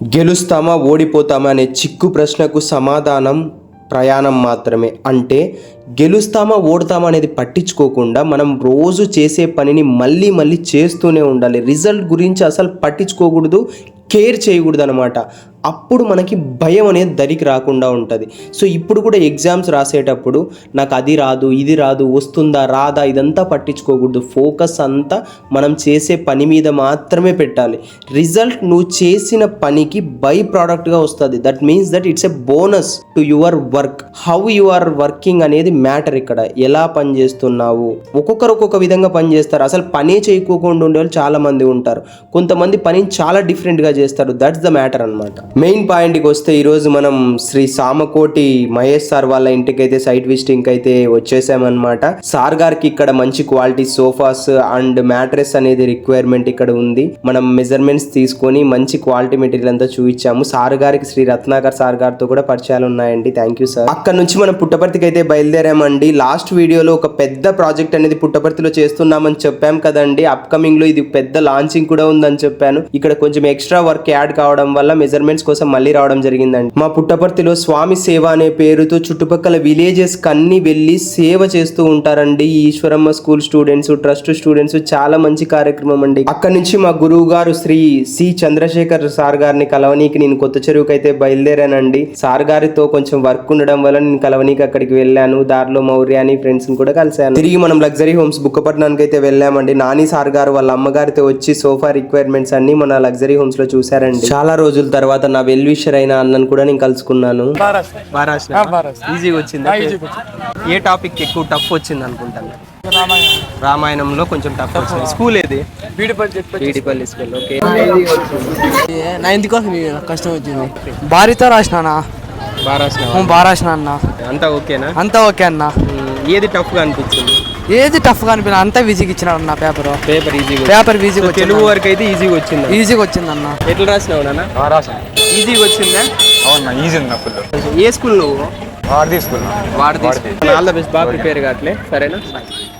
గెలుస్తామా ఓడిపోతామా అనే చిక్కు ప్రశ్నకు సమాధానం ప్రయాణం మాత్రమే. అంటే గెలుస్తామా ఓడతామా అనేది పట్టించుకోకుండా మనం రోజు చేసే పనిని మళ్ళీ మళ్ళీ చేస్తూనే ఉండాలి. రిజల్ట్ గురించి అసలు పట్టించుకోకూడదు, కేర్ చేయకూడదు అనమాట. అప్పుడు మనకి భయం అనేది దరికి రాకుండా ఉంటుంది. సో ఇప్పుడు కూడా ఎగ్జామ్స్ రాసేటప్పుడు నాకు అది రాదు, ఇది రాదు, వస్తుందా రాదా ఇదంతా పట్టించుకోకూడదు. ఫోకస్ అంతా మనం చేసే పని మీద మాత్రమే పెట్టాలి. రిజల్ట్ నువ్వు చేసిన పనికి బై ప్రోడక్ట్గా వస్తుంది. That means that it's a bonus to your work. How you are working అనేది మ్యాటర్. ఇక్కడ ఎలా పని చేస్తున్నావు, ఒక్కొక్కరు ఒక్కొక్క విధంగా పని చేస్తారు. అసలు పనే చేయకోకుండా ఉండే వాళ్ళు చాలా మంది ఉంటారు. కొంతమంది పనిని చాలా డిఫరెంట్గా చేస్తారు. దట్స్ ద మ్యాటర్ అనమాట. మెయిన్ పాయింట్కి వస్తే ఈరోజు మనం శ్రీ సామకోటి మహేష్ సార్ వాళ్ళ ఇంటికైతే సైట్ విజిటింగ్ అయితే వచ్చేసామన్నమాట. సార్ గారికి ఇక్కడ మంచి క్వాలిటీ సోఫాస్ అండ్ మ్యాట్రెస్ అనేది రిక్వైర్మెంట్ ఇక్కడ ఉంది. మనం మెజర్మెంట్స్ తీసుకొని మంచి క్వాలిటీ మెటీరియల్ అంతా చూపించాము. సార్ గారికి శ్రీ రత్నాకర్ సార్ గారితో కూడా పరిచయాలు ఉన్నాయండి. Thank you sir. అక్కడ నుంచి మనం పుట్టపర్తికి అయితే బయలుదేరామండి. లాస్ట్ వీడియోలో ఒక పెద్ద ప్రాజెక్ట్ అనేది పుట్టపర్తిలో చేస్తున్నామని చెప్పాం కదండి. అప్కమింగ్ లో ఇది పెద్ద లాంచింగ్ కూడా ఉందని చెప్పాను. ఇక్కడ కొంచెం ఎక్స్ట్రా వర్క్ యాడ్ కావడం వల్ల మెజర్మెంట్స్ కోసం మళ్ళీ రావడం జరిగిందండి. మా పుట్టపర్తిలో స్వామి సేవ అనే పేరుతో చుట్టుపక్కల విలేజెస్ కన్నీ వెళ్ళి సేవ చేస్తూ ఉంటారండి. ఈ Eshwaramma school students, trust students చాలా మంచి కార్యక్రమం అండి. అక్కడ నుంచి మా గురువు గారు శ్రీ సి చంద్రశేఖర్ సార్ గారిని కలవనీకి నేను కొత్త చెరువుకి అయితే బయలుదేరానండి. సార్ గారితో కొంచెం వర్క్ ఉండడం వల్ల నేను కలవనీకి అక్కడికి వెళ్ళాను. దారిలో మౌర్యాని ఫ్రెండ్స్ కూడా కలిశాను. తిరిగి మనం లగ్జరీ హోమ్స్ బుక్కపట్నానికి అయితే వెళ్ళామండి. నాని సార్ గారు వాళ్ళ అమ్మగారితో వచ్చి సోఫా రిక్వైర్మెంట్స్ అన్ని మన లగ్జరీ హోమ్స్ లో చూసారండి. చాలా రోజుల తర్వాత నా వెల్ విషర్ అయిన అన్నను కూడా నేను కలుసుకున్నాను. ఈజీగా వచ్చింది. ఏ టాపిక్ ఎక్కువ టఫ్ వచ్చింది అనుకుంటాను? రామాయణంలో కొంచెం టఫ్ వచ్చింది. స్కూల్ ఏది? బీడిపల్లి స్కూల్. ఓకే. 9th కోసం కష్టం వచ్చింది. భారీతో రాసినా అన్న. అంతా ఓకేనా? అంతా ఓకే అన్న. ఏది టఫ్ గా అనిపించింది? ఏది టఫ్ గా అనిపించింది? అంతా ఈజీగా ఇచ్చినాడు అన్న. పేపర్ ఈజీగా తెలుగు వరకు అయితే ఈజీగా వచ్చింది అన్న. ఎట్లా రాసినావు నాన్న? ఈజీగా వచ్చిందా? అవునా, ఈజీ ఉంది నాకు. ఏ స్కూల్ నువ్వు? వాడది స్కూల్. All the best. బాగా ప్రిపేర్ కావట్లే, సరేనా?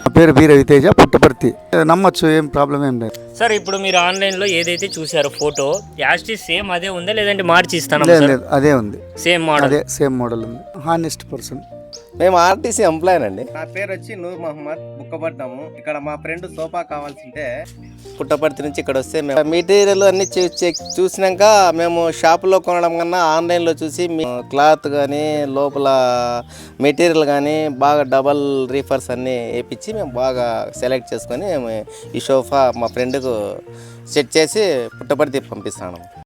నా పేరు బి రవితేజ, పుట్టపర్తి. నమ్మచ్చు, ఏం ప్రాబ్లం ఏం లేదు సార్. ఇప్పుడు మీరు ఆన్లైన్ లో ఏదైతే చూసారో ఫోటో యాస్టి సేమ్ అదే ఉందా లేదంటే మార్చి ఇస్తాను? లేదు, అదే ఉంది. Same model. అదే సేమ్ మోడల్ ఉంది. Honest person. మేము ఆర్టీసీ ఎంప్లాయ్ అండి. నా పేరు వచ్చి నూర్ మహమ్మద్, బుక్కపట్నము. ఇక్కడ మా ఫ్రెండ్ సోఫా కావాల్సింటే పుట్టపర్తి నుంచి ఇక్కడ వస్తే మేము మెటీరియల్ అన్ని చూసినాక మేము షాపులో కొనడం కన్నా ఆన్లైన్లో చూసి క్లాత్ కానీ లోపల మెటీరియల్ కానీ బాగా డబల్ రీఫర్స్ అన్నీ వేయించి మేము బాగా సెలెక్ట్ చేసుకొని ఈ సోఫా మా ఫ్రెండ్కు సెట్ చేసి పుట్టపర్తి పంపిస్తాను.